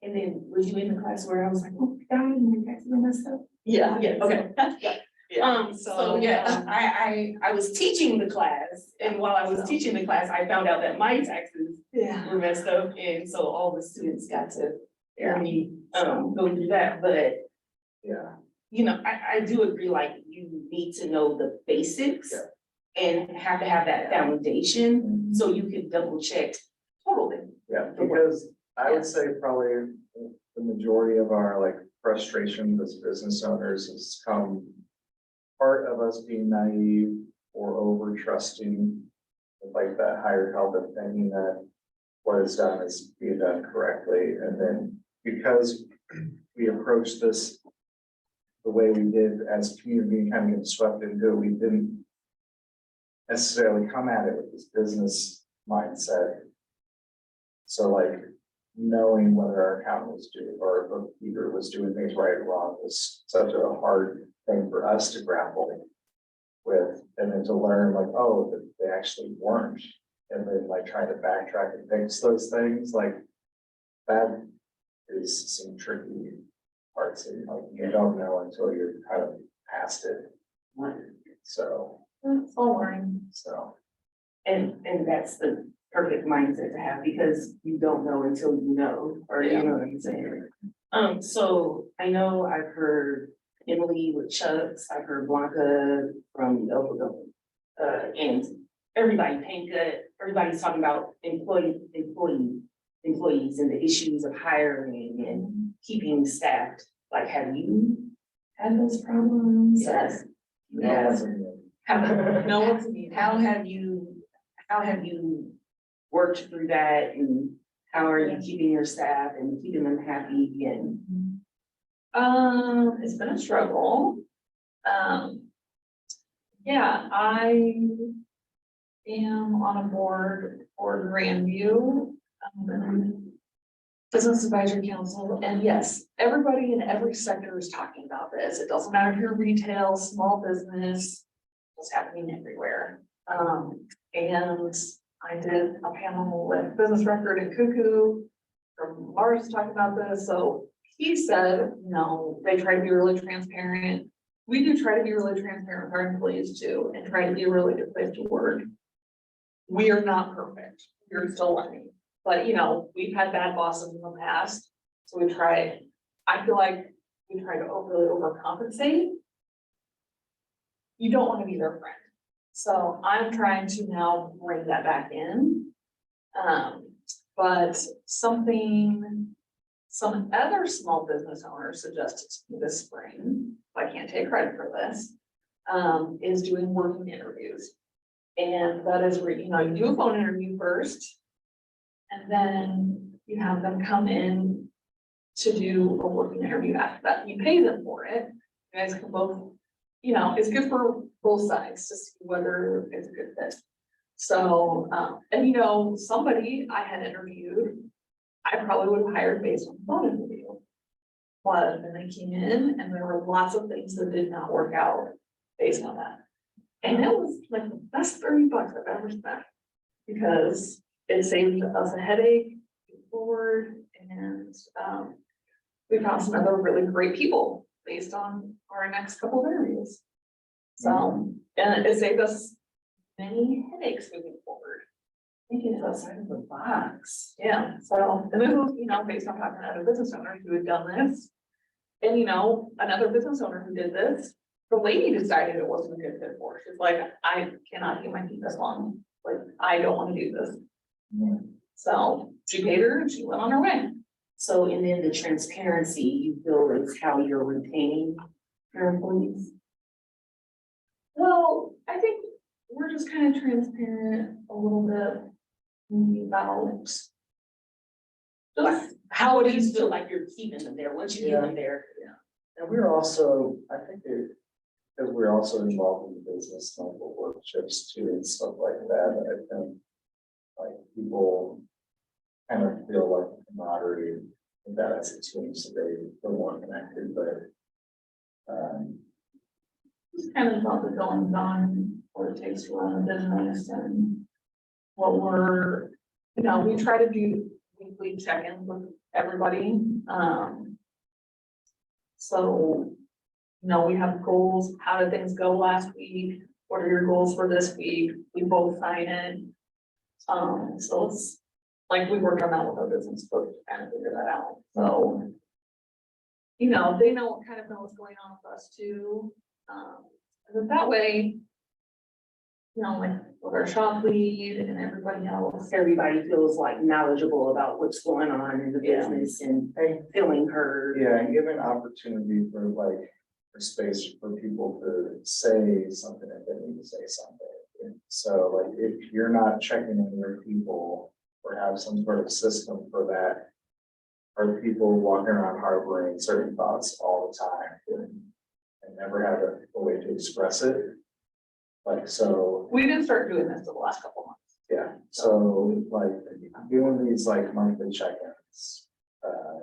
And then was you in the class where I was like, oh my God, my taxes are messed up?
Yeah.
Yeah, okay. So yeah,
um,
I was teaching the class, and while I was teaching the class, I found out that my taxes
Yeah.
were messed up, and so all the students got to hear me, go through that, but,
Yeah,
you know, I do agree, like, you need to know the basics.
Yeah.
And have to have that foundation, so you can double check totally.
yeah, because I would say probably the majority of our like frustration as business owners has come. Part of us being naive or over trusting, like that higher help and thinking that what is done is being done correctly. And then because we approach this the way we did as a community, kind of getting swept into it, we didn't necessarily come at it with this business mindset. So like knowing whether our accountant was doing or our bookkeeper was doing things right or wrong was such a hard thing for us to grapple with, and then to learn like, oh, that they actually weren't, and then like try to backtrack and fix those things, like that is some tricky parts, and like you don't know until you're kind of past it. So,
It's all learning.
so,
And that's the perfect mindset to have, because you don't know until you know, or you know what I'm saying? So I know I've heard Emily with Chuck's, I've heard Blanca from Elko, and everybody, Paint Gut, everybody's talking about employees and the issues of hiring and keeping staffed. Like, have you had those problems?
Yes.
Yes.
No one's immune.
How have you worked through that, and how are you keeping your staff and keeping them happy and?
It's been a struggle. Yeah, I am on a board for Grandview, Business Advisory Council, and yes, everybody in every sector is talking about this. It doesn't matter if you're retail, small business, it's happening everywhere. And I did a panel with Business Record and Cuckoo from Mars talking about this, so he said, no, they try to be really transparent. We do try to be really transparent with our employees too, and try to be a really good place to work. We are not perfect. We're still learning, but you know, we've had bad bosses in the past. So we try, I feel like we try to really overcompensate. You don't want to be their friend. So I'm trying to now bring that back in. But some other small business owners suggested to me this spring, I can't take credit for this, is doing working interviews. And that is where, you know, you do a phone interview first, and then you have them come in to do a working interview after that. You pay them for it. You guys can both, you know, it's good for both sides to see whether it's a good fit. So, and you know, somebody I had interviewed, I probably would have hired based on the phone interview. But then they came in and there were lots of things that did not work out based on that. And it was like the best $30 I've ever spent, because it saved us a headache forward, and we found some other really great people based on our next couple of interviews. So, and it saved us many headaches moving forward. Thinking outside of the box. Yeah, so, and this was, you know, based on talking to other business owners who had done this. And you know, another business owner who did this, the lady decided it wasn't a good fit for her. She's like, I cannot keep my feet this long. Like, I don't want to do this. So she paid her and she went on her way.
So, and then the transparency you feel is how you're retaining your employees?
Well, I think we're just kind of transparent a little bit about just
How do you feel like you're keeping them there, once you get them there?
and we're also, I think it, because we're also involved in the business, like workshops too and stuff like that, I think like people kind of feel like camaraderie and that as a team, so they feel more connected, but
just kind of about the goings on, what it takes to run a business and what we're, you know, we try to do weekly check-ins with everybody. So, you know, we have goals. How did things go last week? What are your goals for this week? We both sign in. So it's like we work on that with our business folks to kind of figure that out. So, you know, they know kind of know what's going on with us too. And then that way, you know, like with our shop lead and everybody else,
Everybody feels like knowledgeable about what's going on in the business and feeling heard.
yeah, and giving opportunity for like, for space for people to say something if they need to say something. And so like, if you're not checking in your people or have some sort of system for that, are people walking around harboring certain thoughts all the time? never had a way to express it. Like, so,
We didn't start doing this in the last couple of months.
yeah, so like doing these like monthly check-ins,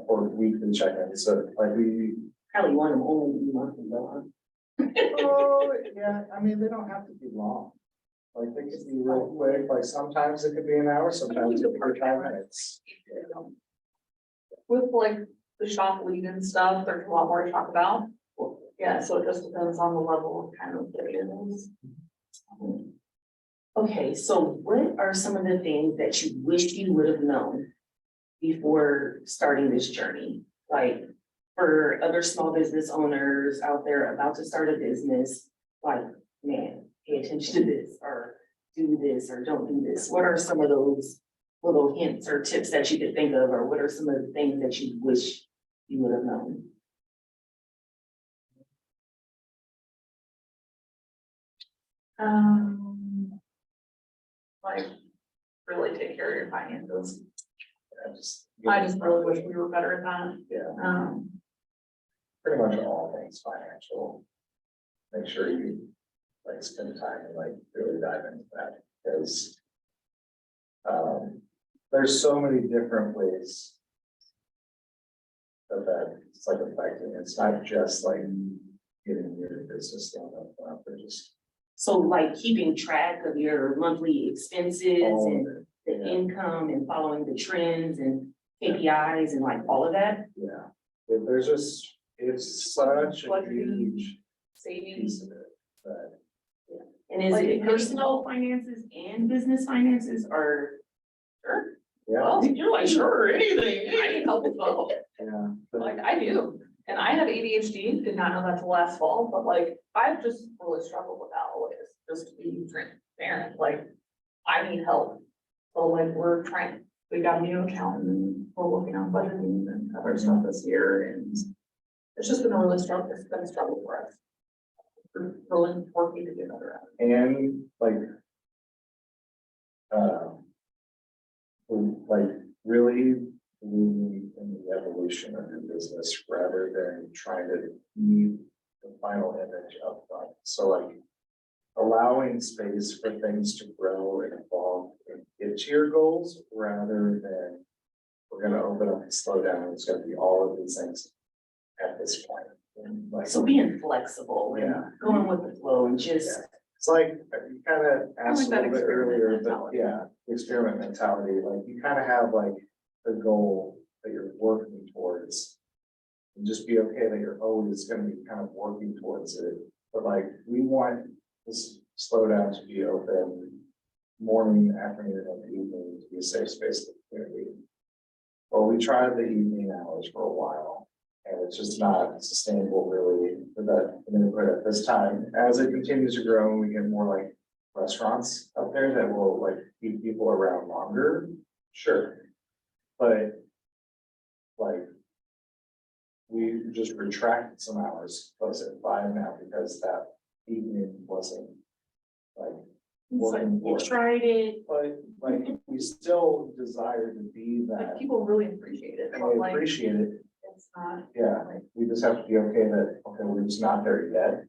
or weekly check-ins, so like we.
Probably one of them only monthly though,
Oh, yeah, I mean, they don't have to be long. Like, they could be real quick, like sometimes it could be an hour, sometimes it could be 5 minutes.
With like the shop lead and stuff, there's a lot more to talk about. Yeah, so it just depends on the level of kind of the it is.
Okay, so what are some of the things that you wish you would have known before starting this journey? Like for other small business owners out there about to start a business, like, man, pay attention to this or do this or don't do this. What are some of those little hints or tips that you could think of, or what are some of the things that you wish you would have known?
Like really take care of your finances.
Yeah,
I just really wish we were better at that.
Yeah, pretty much all things financial. Make sure you like spend time and like really dive into that, because there's so many different ways that it's like affecting. It's not just like getting your business done up front, but just
So like keeping track of your monthly expenses
all
and
of it.
the
Yeah.
income and following the trends and KPIs and like all of that.
Yeah, there's just, it's such a
Budgeting.
huge
Savings.
piece of it, but
And is
Like,
it personal finances and business finances, or? Sure.
yeah,
Well,
You're like, sure, anything.
I need help with both.
yeah. but-
Like I do, and I have ADHD, did not know that till last fall, but like, I've just really struggled with that always, just to be transparent, like. I need help, so like, we're trying, we got a new accountant, we're working on budgeting and other stuff this year, and. It's just been a really struggle, it's been a struggle for us. We're really working to get better at it.
And like. Like really believing in the evolution of your business rather than trying to meet the final image up front. So like. Allowing space for things to grow and evolve and get to your goals rather than. We're gonna open up and slow down, it's gonna be all of these things at this point. And like,
So being flexible and
Yeah.
going with the flow and just,
Yeah. It's like, you kind of asked a
that
little bit
experiment
earlier, but
mentality.
yeah, the experiment mentality, like you kind of have like the goal that you're working towards. And just be okay that you're always gonna be kind of working towards it, but like, we want this slowdown to be open morning, afternoon, and evening to be a safe space for the community. Well, we tried the evening hours for a while, and it's just not sustainable really for that neighborhood at this time. As it continues to grow and we get more like restaurants out there that will like keep people around longer, sure. But like, we just retracted some hours, close at 5 now because that evening wasn't like working
you
for.
tried it,
But like, we still desire to be
Like,
that,
people really appreciate it,
and
but
we
like,
appreciate it.
it's not,
Yeah, we just have to be okay that, okay, we're just not there yet.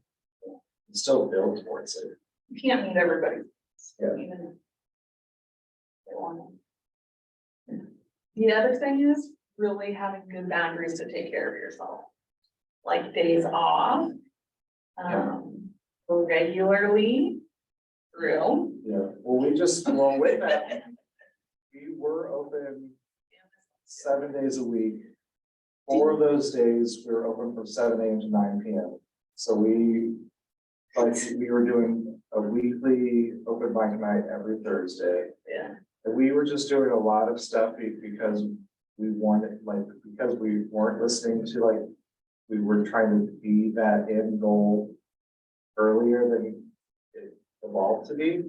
Still build towards it.
you can't meet everybody.
Yeah.
Even if they want it. The other thing is really having good boundaries to take care of yourself. Like days off. Regularly. Through.
Yeah, well, with that, we were open 7 days a week. 4 of those days, we were open from 7 AM to 9 PM. So we were doing a weekly open mic night every Thursday.
Yeah.
And we were just doing a lot of stuff because we wanted, like, because we weren't listening to like, we were trying to be that end goal earlier than it evolved to be.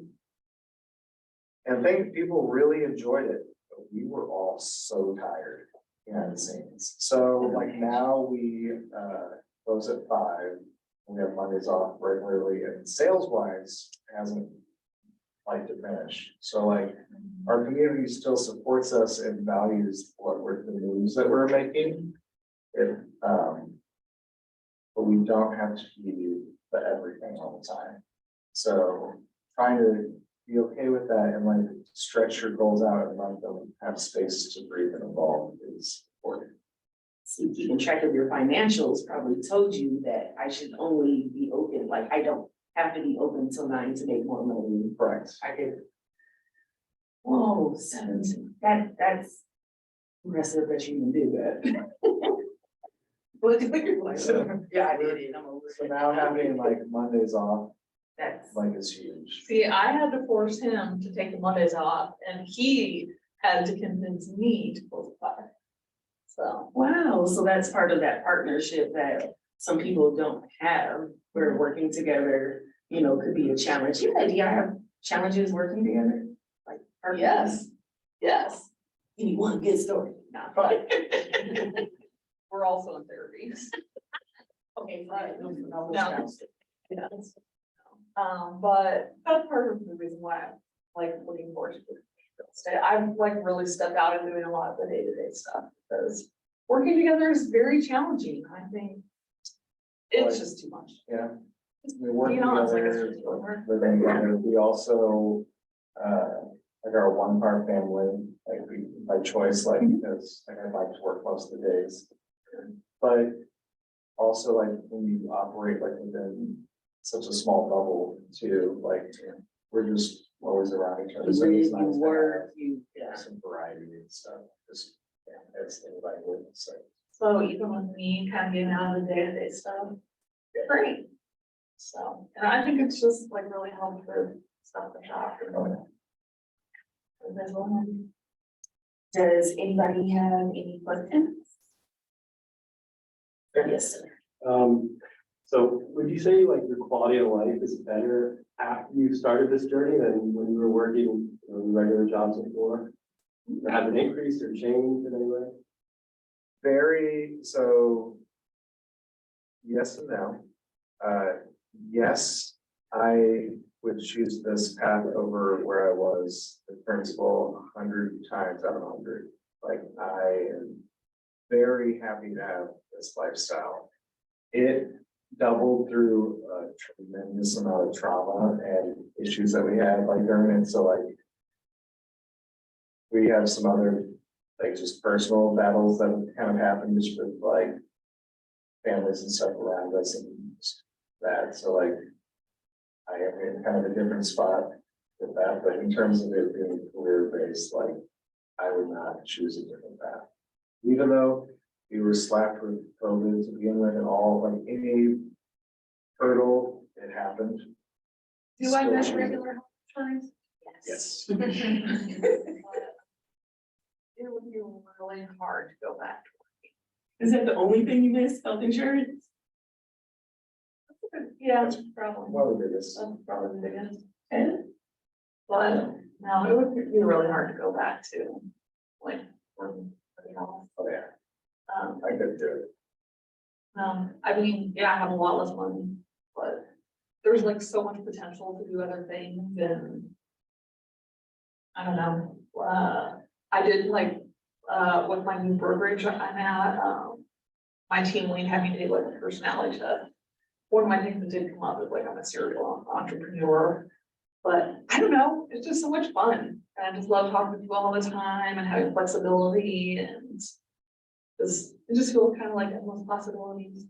And I think people really enjoyed it, but we were all so tired behind the scenes. So like now we close at 5. We have Mondays off regularly, and sales wise hasn't like diminished. So like our community still supports us and values what we're, the moves that we're making. It but we don't have to be the everything all the time. So trying to be okay with that and like stretch your goals out and let them have space to breathe and evolve is important.
See, keeping track of your financials probably told you that I should only be open, like I don't have to be open till 9 to make more money.
Correct.
I could. Whoa, 17, that's impressive that you can do that. Look, you're like, yeah, I did it, I'm over
So
it.
now having like Mondays off,
That's,
like is huge.
See, I had to force him to take the Mondays off and he had to convince me to go to 5. So,
wow, so that's part of that partnership that some people don't have, where working together, you know, could be a challenge. Do you have challenges working together? Like,
yes, yes,
Give me one good story. Nah,
but we're also in therapy.
Okay, right.
No. Yes. But that's part of the reason why I'm like looking forward to real estate. I've like really stepped out and doing a lot of the day-to-day stuff because working together is very challenging. I think it's just too much.
Yeah. We work
You know, it's like
together,
it's really hard.
living together. We also, like our one car family, like we, by choice, like, because like I like to work most of the days. But also like when you operate like within such a small bubble too, like we're just always around each other.
You
So
live,
it's
you
nice to
work,
have some variety and stuff. Just, yeah, that's anybody would say.
So even with me kind of getting out of the day-to-day stuff, it's great. So, and I think it's just like really helped with stuff in shop.
Does anybody have any questions? Yes, sir.
So would you say like your quality of life is better after you started this journey than when you were working regular jobs before? Have it increased or changed in any way?
Very, so. Yes and no. Yes, I would choose this path over where I was the principal 100 times out of 100. Like I am very happy to have this lifestyle. It doubled through a tremendous amount of trauma and issues that we had like during it. So like we have some other like just personal battles that kind of happened just with like families and stuff around us and that. So like I am in kind of a different spot with that, but in terms of it being career based, like I would not choose a different path. Even though we were slapped with COVID to begin with and all, like any hurdle, it happened.
Do I
Still
miss
choose it.
regular health insurance?
Yes.
It would be really hard to go back.
Is that the only thing you miss, health insurance?
Yeah, probably.
One of the biggest.
That's probably the biggest.
And
But no, it would be really hard to go back to, like, you know,
Oh, yeah, I could do it.
I mean, yeah, I have a lot less money, but there's like so much potential to do other things and I don't know, I did like, with my new brokerage I'm at, my team lead had me do like a personality test. One of my things that did come up is like I'm a serial entrepreneur, but I don't know, it's just so much fun. And I just love talking to people all the time and having flexibility and it just feels kind of like endless possibilities.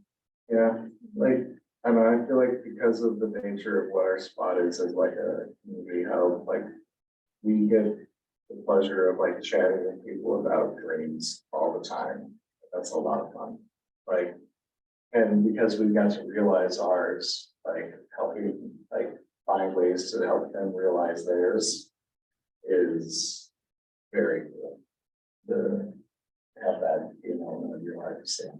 Yeah, like, I don't know, I feel like because of the nature of what our spot is as like a community hub, like we get the pleasure of like chatting with people about dreams all the time. That's a lot of fun. Like, and because we've got to realize ours, like helping, like find ways to help them realize theirs is very cool. To have that, you know, in your life, so.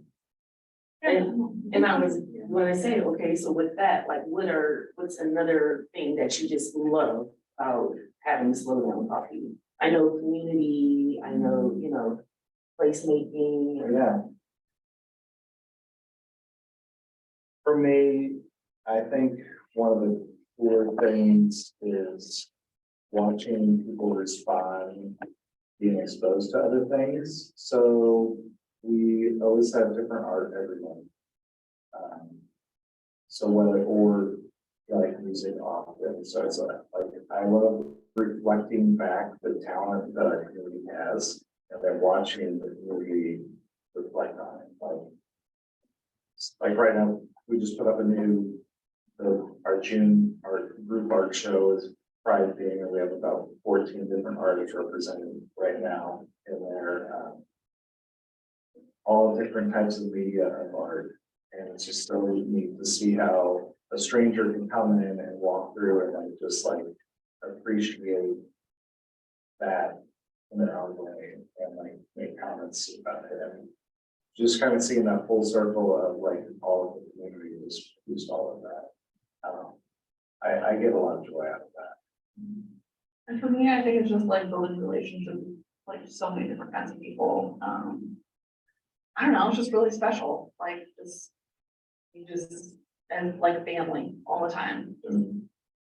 And I was gonna say, okay, so with that, like, what's another thing that you just love about having Slow Down Coffee? I know community, I know, you know, placemaking.
Yeah. For me, I think one of the cooler things is watching people respond, being exposed to other things. So we always have different art every month. So whether, or like music often, so it's like, I love reflecting back the talent that our community has, and then watching the community reflect on it, like right now, we just put up a new, our group art show is Pride theme, and we have about 14 different artists represented right now in there. All different types of media and art, and it's just so neat to see how a stranger can come in and walk through and like just like appreciate that in their own way and like make comments about it. And just kind of seeing that full circle of like all of the community is just all of that. I get a lot of joy out of that.
And for me, I think it's just like building relationships, with, like so many different kinds of people. I don't know, it's just really special, like and like family all the time. Just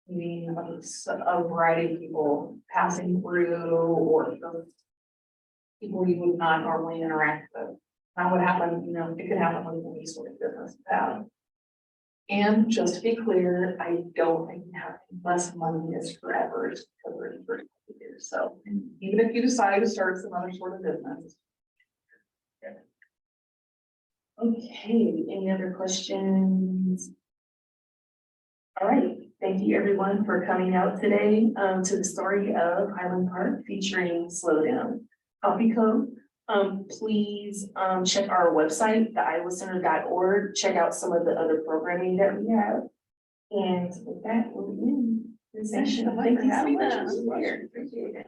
meeting a variety of people passing through or the people you would not normally interact with. That would happen, you know, it could happen with any sort of business path. And just to be clear, I don't think having less money is forever, it's because we're in 30 years. So even if you decide to start some other sort of business.
Okay, any other questions? All right, thank you everyone for coming out today to the story of Highland Park featuring Slow Down Coffee Co. Please check our website, theiowacenter.org, check out some of the other programming that we have. And with that, we'll end the session.
Thank you so
Thank you
much
so
for
much.
having us.
Appreciate it.